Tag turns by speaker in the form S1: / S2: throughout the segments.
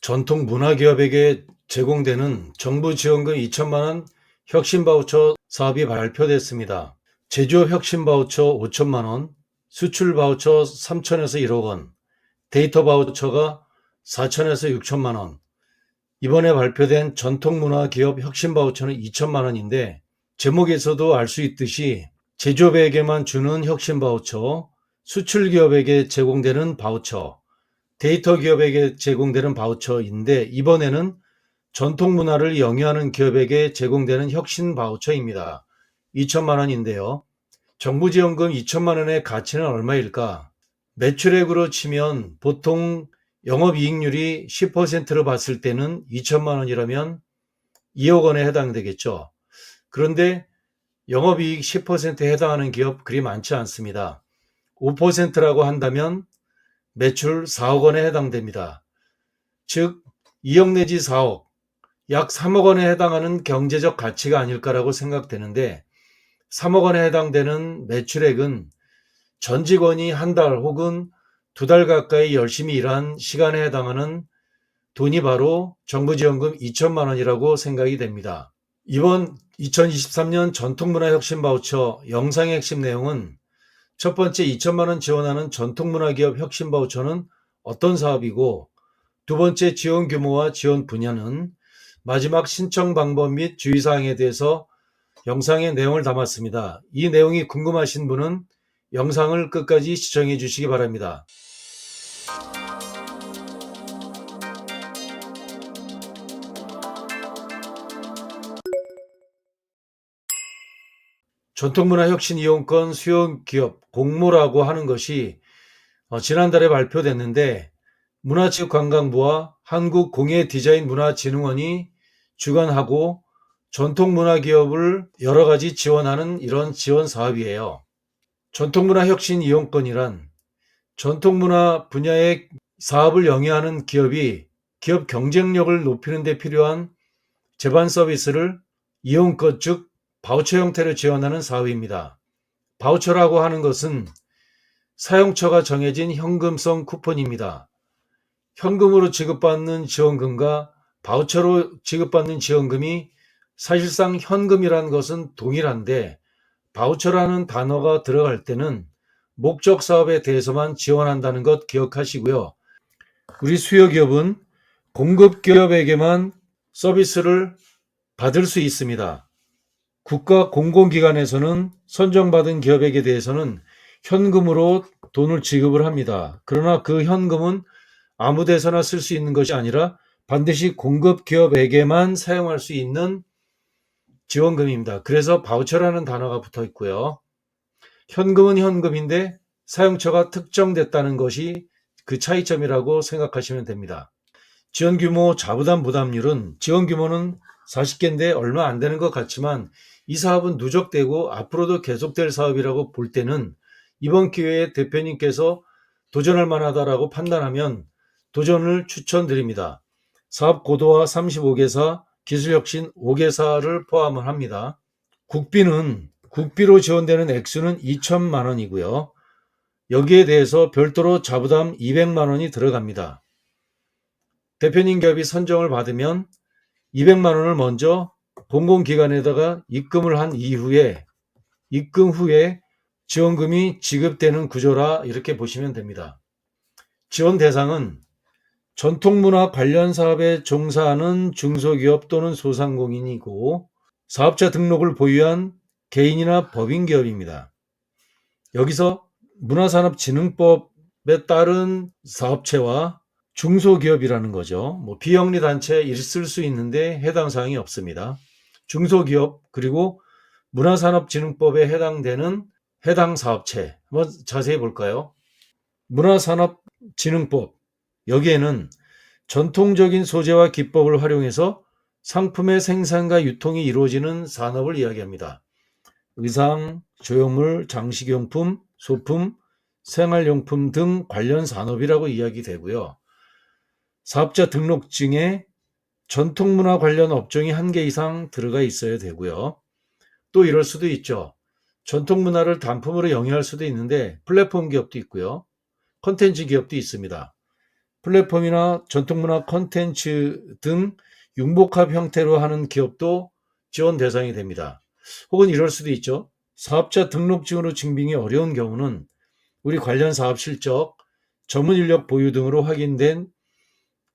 S1: 전통 문화기업에게 제공되는 정부 지원금 2천만 원 혁신 바우처 사업이 발표됐습니다. 제조업 혁신 바우처 5천만 원, 수출 바우처 3천에서 1억 원, 데이터 바우처가 4천에서 6천만 원. 이번에 발표된 전통문화기업 혁신 바우처는 2천만 원인데 제목에서도 알 수 있듯이 제조업에게만 주는 혁신 바우처, 수출 기업에게 제공되는 바우처, 데이터 기업에게 제공되는 바우처인데 이번에는 전통 문화를 영위하는 기업에게 제공되는 혁신 바우처입니다. 2천만 원인데요. 정부 지원금 2천만 원의 가치는 얼마일까? 매출액으로 치면 보통 영업이익률이 10%로 봤을 때는 2천만 원이라면 2억 원에 해당되겠죠. 그런데 영업이익 10%에 해당하는 기업 그리 많지 않습니다. 5%라고 한다면 매출 4억 원에 해당됩니다. 즉 2억 내지 4억, 약 3억 원에 해당하는 경제적 가치가 아닐까라고 생각되는데 3억 원에 해당되는 매출액은 전 직원이 한 달 혹은 2달 가까이 열심히 일한 시간에 해당하는 돈이 바로 정부 지원금 2천만 원이라고 생각이 됩니다. 이번 2023년 전통문화혁신 바우처 영상의 핵심 내용은 첫 번째 2천만 원 지원하는 전통문화기업 혁신 바우처는 어떤 사업이고 두 번째 지원 규모와 지원 분야는 마지막 신청 방법 및 주의사항에 대해서 영상의 내용을 담았습니다. 이 내용이 궁금하신 분은 영상을 끝까지 시청해 주시기 바랍니다. 전통문화혁신이용권 수요기업 공모라고 하는 것이 지난달에 발표됐는데 문화체육관광부와 한국공예디자인문화진흥원이 주관하고 전통문화기업을 여러 가지 지원하는 이런 지원 사업이에요. 전통문화혁신이용권이란 전통문화 분야의 사업을 영위하는 기업이 기업 경쟁력을 높이는 데 필요한 제반 서비스를 이용권 즉 바우처 형태로 지원하는 사업입니다. 바우처라고 하는 것은 사용처가 정해진 현금성 쿠폰입니다. 현금으로 지급받는 지원금과 바우처로 지급받는 지원금이 사실상 현금이라는 것은 동일한데 바우처라는 단어가 들어갈 때는 목적 사업에 대해서만 지원한다는 것 기억하시고요. 우리 수요기업은 공급기업에게만 서비스를 받을 수 있습니다. 국가 공공기관에서는 선정받은 기업에게 대해서는 현금으로 돈을 지급을 합니다. 그러나 그 현금은 아무 데서나 쓸 수 있는 것이 아니라 반드시 공급기업에게만 사용할 수 있는 지원금입니다. 그래서 바우처라는 단어가 붙어 있고요. 현금은 현금인데 사용처가 특정됐다는 것이 그 차이점이라고 생각하시면 됩니다. 지원 규모 자부담 부담률은 지원 규모는 40개인데 얼마 안 되는 것 같지만 이 사업은 누적되고 앞으로도 계속될 사업이라고 볼 때는 이번 기회에 대표님께서 도전할 만하다라고 판단하면 도전을 추천드립니다. 사업 고도화 35개사, 기술혁신 5개사를 포함을 합니다. 국비로 지원되는 액수는 2천만 원이고요. 여기에 대해서 별도로 자부담 200만 원이 들어갑니다. 대표님 기업이 선정을 받으면 200만 원을 먼저 공공기관에다가 입금을 한 이후에 입금 후에 지원금이 지급되는 구조라 이렇게 보시면 됩니다. 지원 대상은 전통문화 관련 사업에 종사하는 중소기업 또는 소상공인이고 사업자 등록을 보유한 개인이나 법인기업입니다. 여기서 문화산업진흥법에 따른 사업체와 중소기업이라는 거죠. 비영리 단체에 있을 수 있는데 해당 사항이 없습니다. 중소기업 그리고 문화산업진흥법에 해당되는 해당 사업체 한번 자세히 볼까요? 문화산업진흥법 여기에는 전통적인 소재와 기법을 활용해서 상품의 생산과 유통이 이루어지는 산업을 이야기합니다. 의상, 조형물, 장식용품, 소품, 생활용품 등 관련 산업이라고 이야기되고요. 사업자 등록증에 전통문화 관련 업종이 1개 이상 들어가 있어야 되고요. 또 이럴 수도 있죠. 전통문화를 단품으로 영위할 수도 있는데 플랫폼 기업도 있고요. 콘텐츠 기업도 있습니다. 플랫폼이나 전통문화 콘텐츠 등 융복합 형태로 하는 기업도 지원 대상이 됩니다. 혹은 이럴 수도 있죠. 사업자 등록증으로 증빙이 어려운 경우는 우리 관련 사업 실적, 전문 인력 보유 등으로 확인된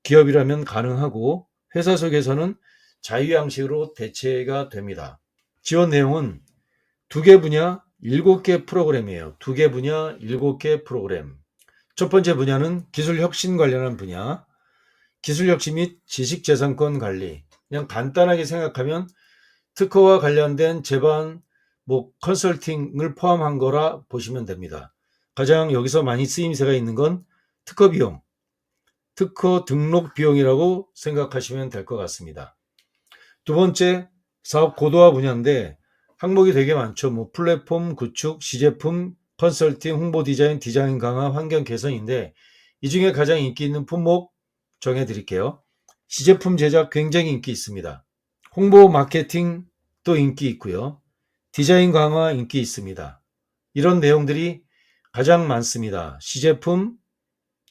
S1: 기업이라면 가능하고 회사 속에서는 자유양식으로 대체가 됩니다. 지원 내용은 2개 분야 7개 프로그램이에요. 2개 분야 7개 프로그램. 첫 번째 분야는 기술혁신 관련한 분야, 기술혁신 및 지식재산권 관리. 그냥 간단하게 생각하면 특허와 관련된 제반, 컨설팅을 포함한 거라 보시면 됩니다. 가장 여기서 많이 쓰임새가 있는 건 특허 비용, 특허 등록 비용이라고 생각하시면 될 것 같습니다. 두 번째, 사업 고도화 분야인데 항목이 되게 많죠. 플랫폼 구축, 시제품, 컨설팅, 홍보 디자인, 디자인 강화, 환경 개선인데 이 중에 가장 인기 있는 품목 정해드릴게요. 시제품 제작 굉장히 인기 있습니다. 홍보 마케팅도 인기 있고요. 디자인 강화 인기 있습니다. 이런 내용들이 가장 많습니다. 시제품,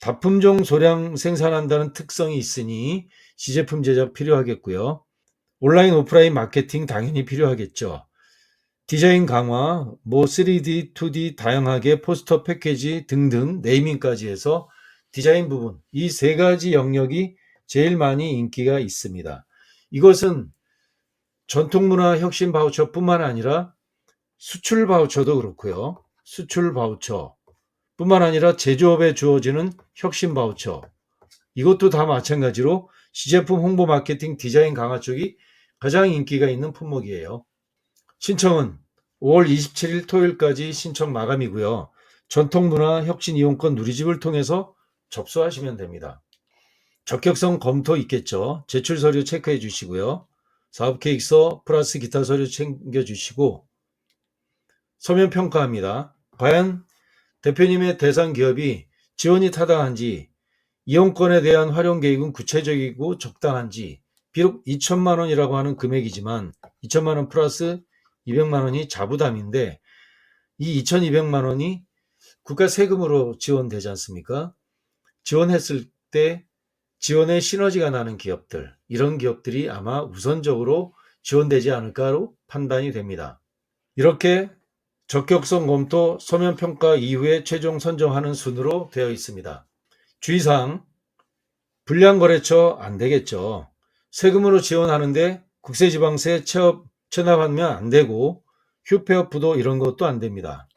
S1: 다품종 소량 생산한다는 특성이 있으니 시제품 제작 필요하겠고요. 온라인 오프라인 마케팅 당연히 필요하겠죠. 디자인 강화, 3D, 2D 다양하게 포스터 패키지 등등 네이밍까지 해서 디자인 부분, 이 세 가지 영역이 제일 많이 인기가 있습니다. 이것은 전통문화 혁신 바우처뿐만 아니라 수출 바우처도 그렇고요. 수출 바우처 뿐만 아니라 제조업에 주어지는 혁신 바우처, 이것도 다 마찬가지로 시제품 홍보 마케팅 디자인 강화 쪽이 가장 인기가 있는 품목이에요. 신청은 5월 27일 토요일까지 신청 마감이고요. 전통문화 혁신 이용권 누리집을 통해서 접수하시면 됩니다. 적격성 검토 있겠죠. 제출 서류 체크해 주시고요. 사업 계획서 플러스 기타 서류 챙겨 주시고 서면 평가합니다. 과연 대표님의 대상 기업이 지원이 타당한지, 이용권에 대한 활용 계획은 구체적이고 적당한지, 비록 2천만 원이라고 하는 금액이지만 2천만 원 플러스 200만 원이 자부담인데 이 2,200만 원이 국가 세금으로 지원되지 않습니까? 지원했을 때 지원의 시너지가 나는 기업들, 이런 기업들이 아마 우선적으로 지원되지 않을까로 판단이 됩니다. 이렇게 적격성 검토 서면 평가 이후에 최종 선정하는 순으로 되어 있습니다. 주의사항, 불량거래처 안 되겠죠. 세금으로 지원하는데 국세지방세 체납하면 안 되고 휴폐업 부도 이런 것도 안 됩니다.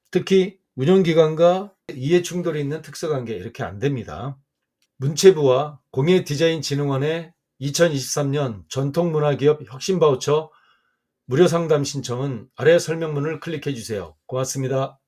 S1: 특히 운영기관과 이해충돌이 있는 특수관계 이렇게 안 됩니다. 문체부와 공예디자인진흥원의 2023년 전통문화기업 혁신바우처 무료 상담 신청은 아래 설명문을 클릭해 주세요. 고맙습니다.